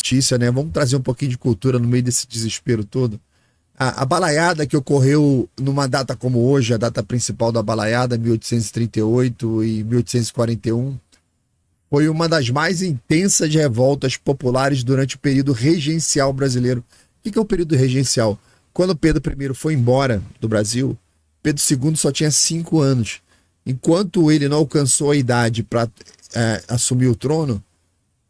notícia, né? Vamos trazer um pouquinho de cultura no meio desse desespero todo. A balaiada que ocorreu numa data como hoje, a data principal da balaiada, 1838 e 1841, foi uma das mais intensas revoltas populares durante o período regencial brasileiro. O que é o período regencial? Quando Pedro I foi embora do Brasil, Pedro II só tinha 5 anos. Enquanto ele não alcançou a idade para assumir o trono,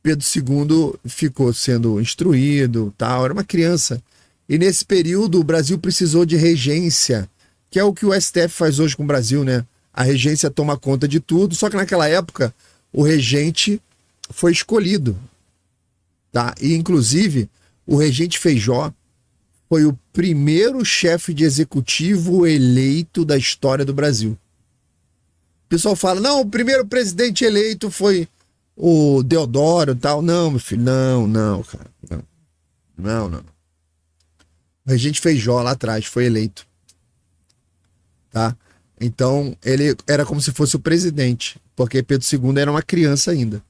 Pedro II ficou sendo instruído, tal, era uma criança. E nesse período o Brasil precisou de regência, que é o que o STF faz hoje com o Brasil, né? A regência toma conta de tudo, só que naquela época o regente foi escolhido, tá? E inclusive o regente Feijó foi o primeiro chefe de executivo eleito da história do Brasil. O pessoal fala, não, o primeiro presidente eleito foi o Deodoro e tal. Não, meu filho, não, cara. Não. O regente Feijó lá atrás foi eleito. Tá? Então, ele era como se fosse o presidente, porque Pedro II era uma criança ainda.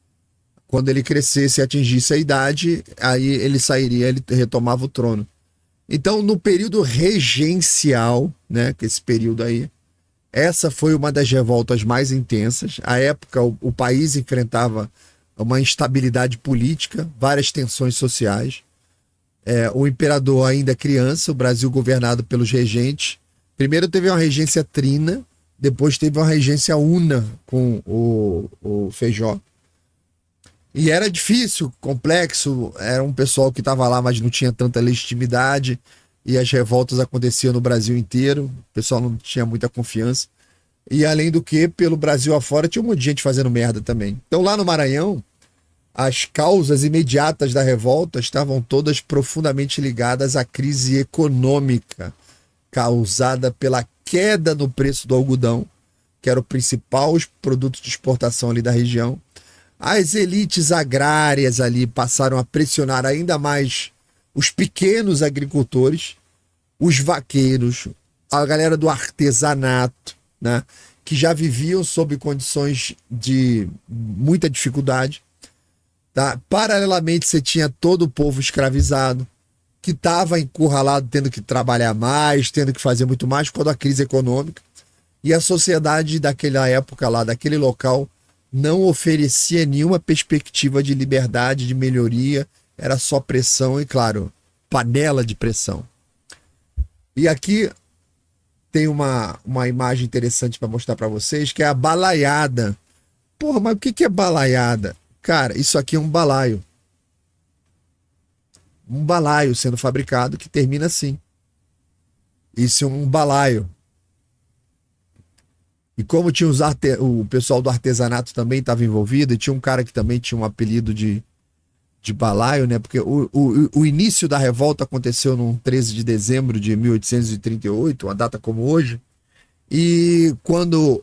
Quando ele crescesse e atingisse a idade, aí ele sairia, ele retomava o trono. Então, no período regencial, né, que esse período aí, essa foi uma das revoltas mais intensas. À época, o país enfrentava uma instabilidade política, várias tensões sociais. O imperador ainda criança, o Brasil governado pelos regentes. Primeiro teve uma regência trina, depois teve uma regência una com o Feijó. E era difícil, complexo, era um pessoal que estava lá, mas não tinha tanta legitimidade, e as revoltas aconteciam no Brasil inteiro, o pessoal não tinha muita confiança. E além do que, pelo Brasil afora, tinha um monte de gente fazendo merda também. Então lá no Maranhão, as causas imediatas da revolta estavam todas profundamente ligadas à crise econômica causada pela queda no preço do algodão, que era o principal produto de exportação ali da região. As elites agrárias ali passaram a pressionar ainda mais os pequenos agricultores, os vaqueiros, a galera do artesanato, né, que já viviam sob condições de muita dificuldade. Tá? Paralelamente, você tinha todo o povo escravizado, que estava encurralado, tendo que trabalhar mais, tendo que fazer muito mais por causa da crise econômica. E a sociedade daquela época lá, daquele local, não oferecia nenhuma perspectiva de liberdade, de melhoria, era só pressão e, claro, panela de pressão. E aqui tem uma imagem interessante para mostrar para vocês, que é a balaiada. Porra, mas o que é balaiada? Cara, isso aqui é um balaio. Um balaio sendo fabricado que termina assim. Isso é um balaio. E como tinha o pessoal do artesanato também estava envolvido, e tinha um cara que também tinha um apelido de balaio, né? Porque o início da revolta aconteceu no 13 de dezembro de 1838, uma data como hoje, e quando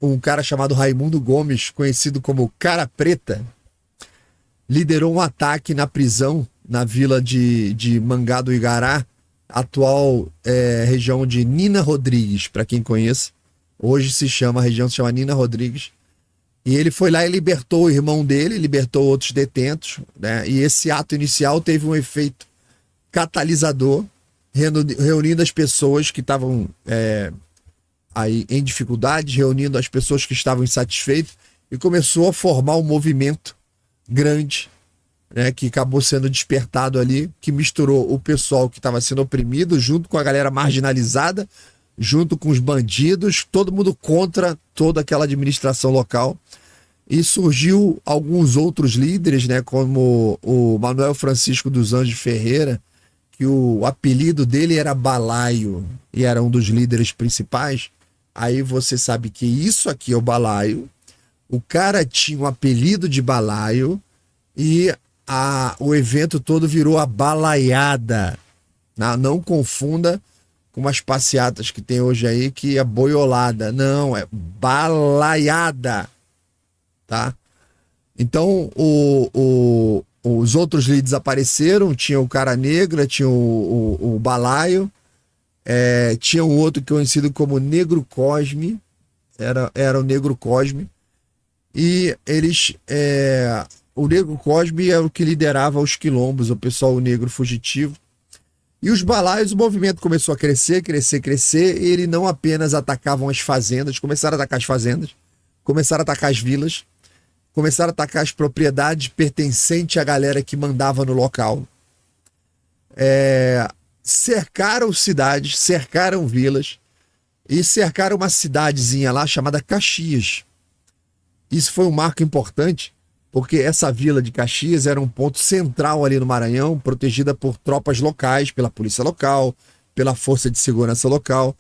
um cara chamado Raimundo Gomes, conhecido como Cara Preta, liderou um ataque na prisão na vila de Mangá do Igará, atual região de Nina Rodrigues, para quem conhece. Hoje a região se chama Nina Rodrigues. E ele foi lá e libertou o irmão dele, libertou outros detentos, né? E esse ato inicial teve um efeito catalisador, reunindo as pessoas que estavam aí em dificuldade, reunindo as pessoas que estavam insatisfeitas, e começou a formar um movimento grande, né, que acabou sendo despertado ali, que misturou o pessoal que estava sendo oprimido junto com a galera marginalizada, junto com os bandidos, todo mundo contra toda aquela administração local. E surgiu alguns outros líderes, né, como o Manuel Francisco dos Anjos Ferreira, que o apelido dele era Balaio, e era um dos líderes principais. Aí você sabe que isso aqui é o balaio. O cara tinha um apelido de balaio e o evento todo virou a balaiada. Não confunda com umas passeatas que tem hoje aí, que é boiolada. Não, é balaiada. Tá? Então, os outros líderes apareceram, tinha o Cara Negra, tinha o Balaio, tinha um outro conhecido como Negro Cosme, era o Negro Cosme, e eles o Negro Cosme é o que liderava os quilombos, o pessoal negro fugitivo. E os balaios, o movimento começou a crescer, e ele não apenas atacavam as fazendas, começaram a atacar as fazendas, começaram a atacar as vilas, começaram a atacar as propriedades pertencentes à galera que mandava no local. Cercaram cidades, cercaram vilas e cercaram uma cidadezinha lá chamada Caxias. Isso foi um marco importante, porque essa vila de Caxias era um ponto central ali no Maranhão, protegida por tropas locais, pela polícia local, pela força de segurança local,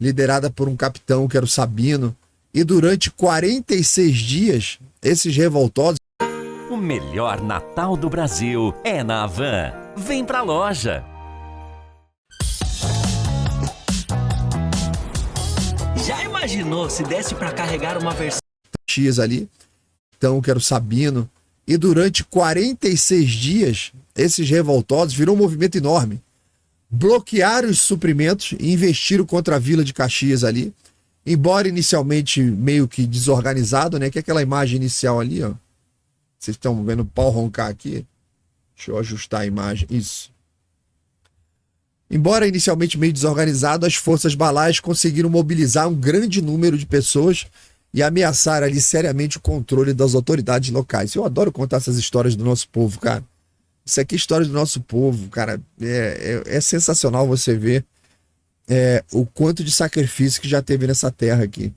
liderada por um capitão que era o Sabino. E durante 46 dias, esses revoltosos... O melhor Natal do Brasil é na Havan. Vem pra loja. Já imaginou se desse pra carregar uma versão Caxias ali, então que era o Sabino, e durante 46 dias, esses revoltosos virou um movimento enorme. Bloquearam os suprimentos e investiram contra a vila de Caxias ali, embora inicialmente meio que desorganizado, né? Que é aquela imagem inicial ali, ó. Vocês estão vendo o pau roncar aqui? Deixa eu ajustar a imagem. Isso. Embora inicialmente meio desorganizado, as forças balaias conseguiram mobilizar um grande número de pessoas e ameaçar ali seriamente o controle das autoridades locais. Eu adoro contar essas histórias do nosso povo, cara. Isso aqui é história do nosso povo, cara. É sensacional você ver o quanto de sacrifício que já teve nessa terra aqui.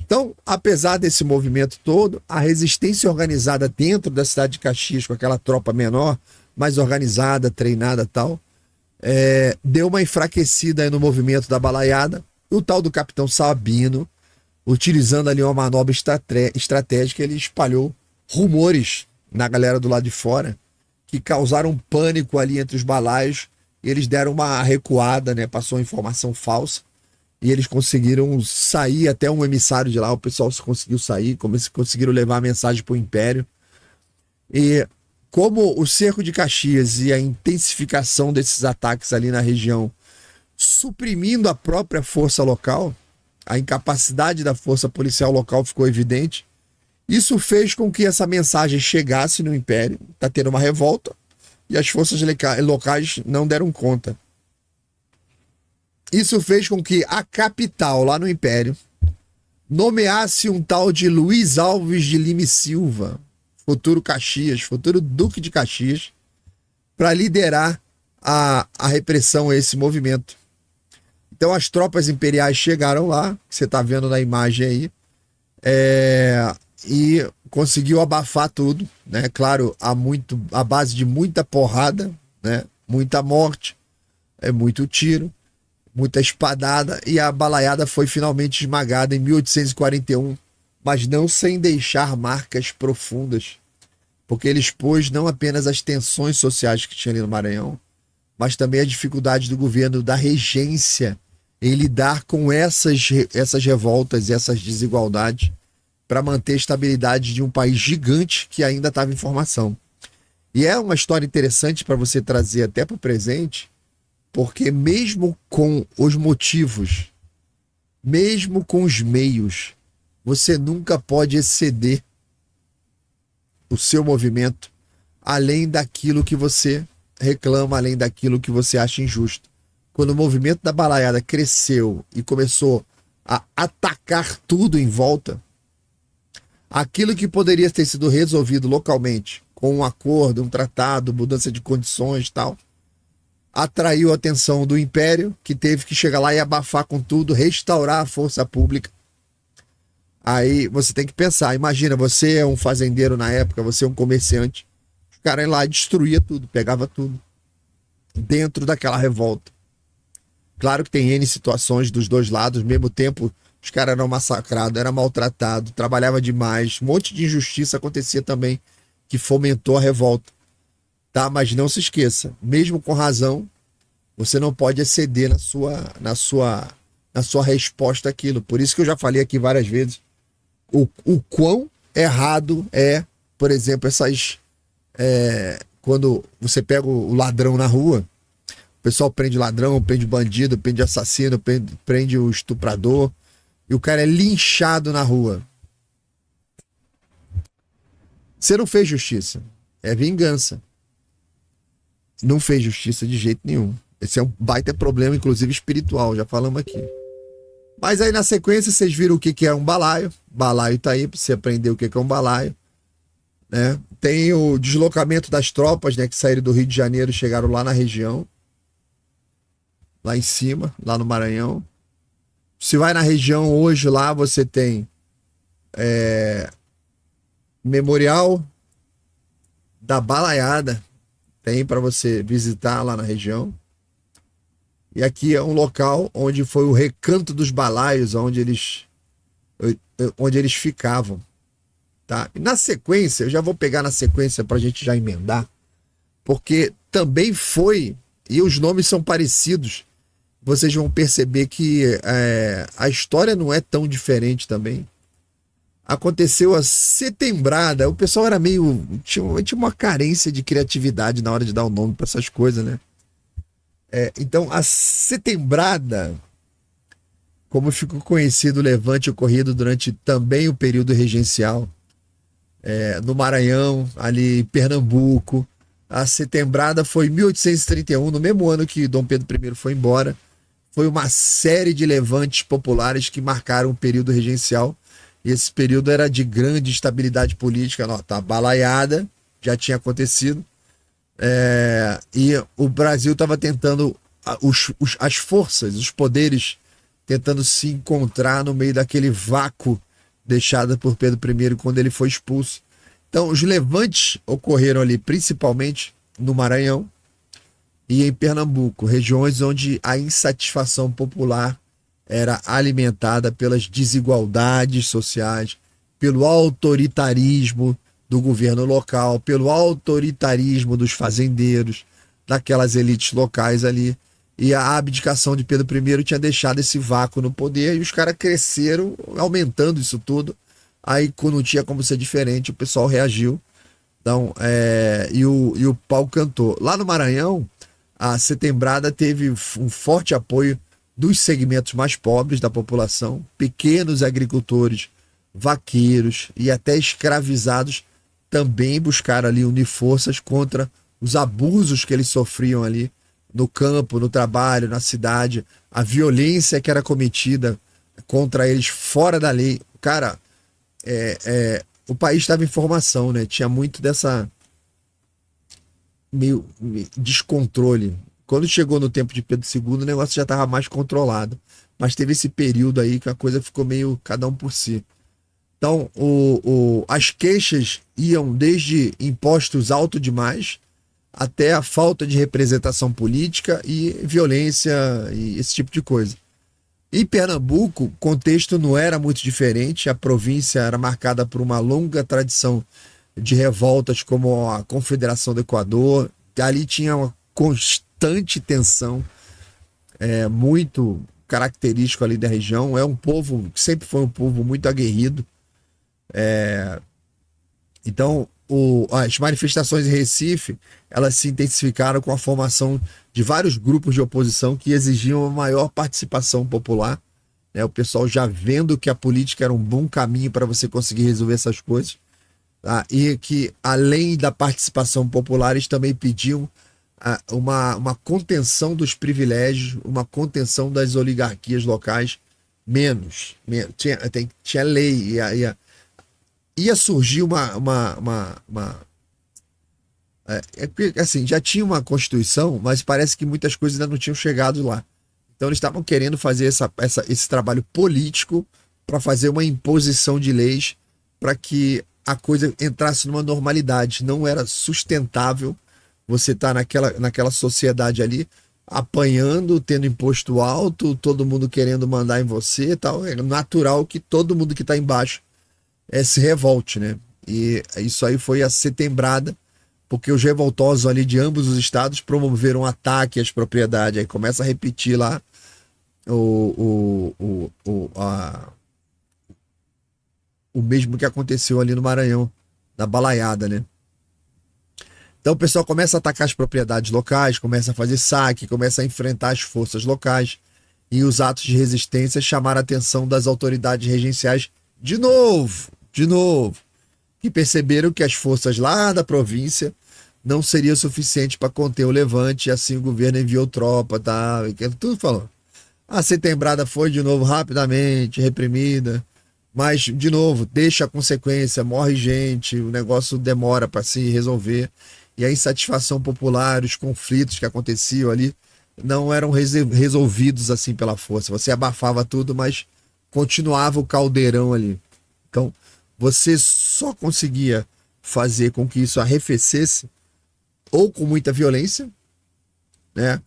Então, apesar desse movimento todo, a resistência organizada dentro da cidade de Caxias, com aquela tropa menor, mais organizada, treinada e tal, deu uma enfraquecida aí no movimento da balaiada. O tal do capitão Sabino, utilizando ali uma manobra estratégica, ele espalhou rumores na galera do lado de fora que causaram pânico ali entre os balaios. Eles deram uma recuada, né? Passou informação falsa e eles conseguiram sair, até um emissário de lá, o pessoal conseguiu sair, conseguiram levar a mensagem para o Império. E como o cerco de Caxias e a intensificação desses ataques ali na região, suprimindo a própria força local, a incapacidade da força policial local ficou evidente. Isso fez com que essa mensagem chegasse no Império. Está tendo uma revolta e as forças locais não deram conta. Isso fez com que a capital, lá no Império, nomeasse um tal de Luiz Alves de Lima e Silva, futuro Caxias, futuro Duque de Caxias, para liderar a repressão a esse movimento. Então as tropas imperiais chegaram lá, que você está vendo na imagem aí, e conseguiu abafar tudo, né? Claro, a base de muita porrada, né? Muita morte, muito tiro, muita espadada, e a balaiada foi finalmente esmagada em 1841, mas não sem deixar marcas profundas, porque ele expôs não apenas as tensões sociais que tinha ali no Maranhão, mas também a dificuldade do governo da regência em lidar com essas revoltas e essas desigualdades para manter a estabilidade de um país gigante que ainda estava em formação. E é uma história interessante para você trazer até para o presente, porque mesmo com os motivos, mesmo com os meios, você nunca pode exceder o seu movimento além daquilo que você reclama, além daquilo que você acha injusto. Quando o movimento da balaiada cresceu e começou a atacar tudo em volta, aquilo que poderia ter sido resolvido localmente, com um acordo, um tratado, mudança de condições e tal, atraiu a atenção do Império, que teve que chegar lá e abafar com tudo, restaurar a força pública. Aí você tem que pensar, imagina, você é um fazendeiro na época, você é um comerciante, os caras lá destruía tudo, pegava tudo, dentro daquela revolta. Claro que tem N situações dos dois lados, ao mesmo tempo os caras eram massacrados, eram maltratados, trabalhava demais, um monte de injustiça acontecia também, que fomentou a revolta. Tá? Mas não se esqueça, mesmo com razão, você não pode exceder na sua resposta àquilo. Por isso que eu já falei aqui várias vezes, o quão errado é, por exemplo, quando você pega o ladrão na rua, o pessoal prende ladrão, prende bandido, prende assassino, prende o estuprador, e o cara é linchado na rua. Você não fez justiça. É vingança. Não fez justiça de jeito nenhum. Esse é um baita problema, inclusive espiritual, já falamos aqui. Mas aí na sequência vocês viram o que é um balaio. Balaio tá aí para você aprender o que é um balaio, né? Tem o deslocamento das tropas, né, que saíram do Rio de Janeiro e chegaram lá na região. Lá em cima, lá no Maranhão. Se vai na região hoje lá, você tem Memorial da Balaiada. Tem para você visitar lá na região. E aqui é um local onde foi o recanto dos balaios, onde eles ficavam. Tá? E na sequência, eu já vou pegar na sequência para a gente já emendar, porque também foi, e os nomes são parecidos, vocês vão perceber que a história não é tão diferente também. Aconteceu a setembrada, o pessoal era meio... Tinha uma carência de criatividade na hora de dar o nome para essas coisas, né? Então, a setembrada, como ficou conhecido o levante ocorrido durante também o período regencial, no Maranhão, ali em Pernambuco, a setembrada foi em 1831, no mesmo ano que Dom Pedro I foi embora. Foi uma série de levantes populares que marcaram o período regencial. E esse período era de grande estabilidade política. A balaiada já tinha acontecido. E o Brasil estava tentando, as forças, os poderes, tentando se encontrar no meio daquele vácuo deixado por Pedro I quando ele foi expulso. Então, os levantes ocorreram ali principalmente no Maranhão e em Pernambuco, regiões onde a insatisfação popular era alimentada pelas desigualdades sociais, pelo autoritarismo do governo local, pelo autoritarismo dos fazendeiros, daquelas elites locais ali. E a abdicação de Pedro I tinha deixado esse vácuo no poder e os caras cresceram aumentando isso tudo. Aí, quando não tinha como ser diferente, o pessoal reagiu. Então, e o pau cantou. Lá no Maranhão, a setembrada teve um forte apoio dos segmentos mais pobres da população, pequenos agricultores, vaqueiros e até escravizados também buscaram ali unir forças contra os abusos que eles sofriam ali no campo, no trabalho, na cidade, a violência que era cometida contra eles fora da lei. Cara, o país estava em formação, né? Tinha muito dessa meio descontrole. Quando chegou no tempo de Pedro II, o negócio já estava mais controlado. Mas teve esse período aí que a coisa ficou meio cada um por si. Então, as queixas iam desde impostos altos demais até a falta de representação política e violência e esse tipo de coisa. Em Pernambuco, o contexto não era muito diferente. A província era marcada por uma longa tradição de revoltas, como a Confederação do Equador. Ali tinha uma constante tensão, muito característico ali da região. É um povo que sempre foi um povo muito aguerrido. Então, as manifestações em Recife, elas se intensificaram com a formação de vários grupos de oposição que exigiam uma maior participação popular, né? O pessoal já vendo que a política era um bom caminho para você conseguir resolver essas coisas, tá? E que, além da participação popular, eles também pediam uma contenção dos privilégios, uma contenção das oligarquias locais, menos. Tinha lei, ia surgir assim, já tinha uma Constituição, mas parece que muitas coisas ainda não tinham chegado lá. Então eles estavam querendo fazer esse trabalho político para fazer uma imposição de leis para que a coisa entrasse numa normalidade. Não era sustentável você estar naquela sociedade ali, apanhando, tendo imposto alto, todo mundo querendo mandar em você e tal. É natural que todo mundo que está embaixo se revolte, né? E isso aí foi a setembrada, porque os revoltosos ali de ambos os estados promoveram um ataque às propriedades. Aí começa a repetir lá o mesmo que aconteceu ali no Maranhão, na balaiada, né? Então o pessoal começa a atacar as propriedades locais, começa a fazer saque, começa a enfrentar as forças locais, e os atos de resistência chamaram a atenção das autoridades regenciais de novo. O que perceberam que as forças lá da província não seriam suficientes para conter o levante, e assim o governo enviou tropa, tá? Tudo falou. A Setembrada foi de novo rapidamente reprimida, mas de novo deixa a consequência, morre gente, o negócio demora para se resolver, e a insatisfação popular, os conflitos que aconteciam ali não eram resolvidos assim pela força. Você abafava tudo, mas continuava o caldeirão ali. Então, você só conseguia fazer com que isso arrefecesse ou com muita violência, né?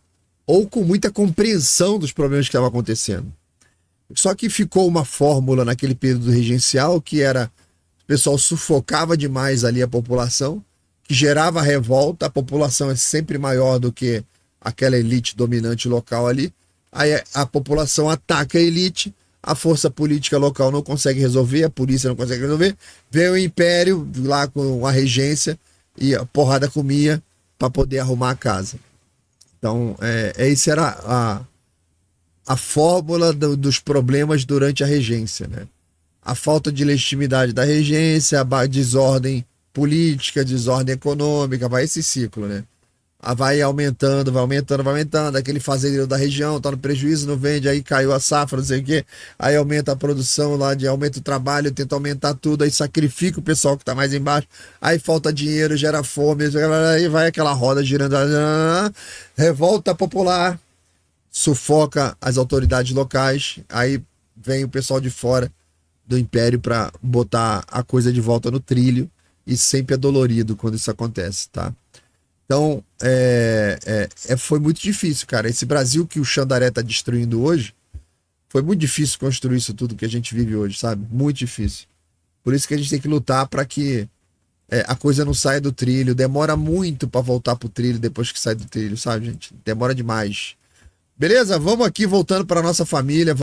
Ou com muita compreensão dos problemas que estavam acontecendo. Só que ficou uma fórmula naquele período regencial que era: o pessoal sufocava demais ali a população, que gerava revolta, a população é sempre maior do que aquela elite dominante local ali, aí a população ataca a elite, a força política local não consegue resolver, a polícia não consegue resolver, vem o império lá com a regência e a porrada comia para poder arrumar a casa. Então, essa era a fórmula dos problemas durante a regência, né? A falta de legitimidade da regência, a desordem política, desordem econômica, vai esse ciclo, né? Vai aumentando, aquele fazendeiro da região tá no prejuízo, não vende, aí caiu a safra, não sei o quê, aí aumenta a produção lá, aumenta o trabalho, tenta aumentar tudo, aí sacrifica o pessoal que tá mais embaixo, aí falta dinheiro, gera fome, aí vai aquela roda girando, revolta popular, sufoca as autoridades locais, aí vem o pessoal de fora do império para botar a coisa de volta no trilho, e sempre é dolorido quando isso acontece, tá? Então, foi muito difícil, cara. Esse Brasil que o Xandaré tá destruindo hoje, foi muito difícil construir isso tudo que a gente vive hoje, sabe? Muito difícil. Por isso que a gente tem que lutar para que a coisa não saia do trilho. Demora muito para voltar pro trilho depois que sai do trilho, sabe, gente? Demora demais. Beleza? Vamos aqui voltando para nossa família.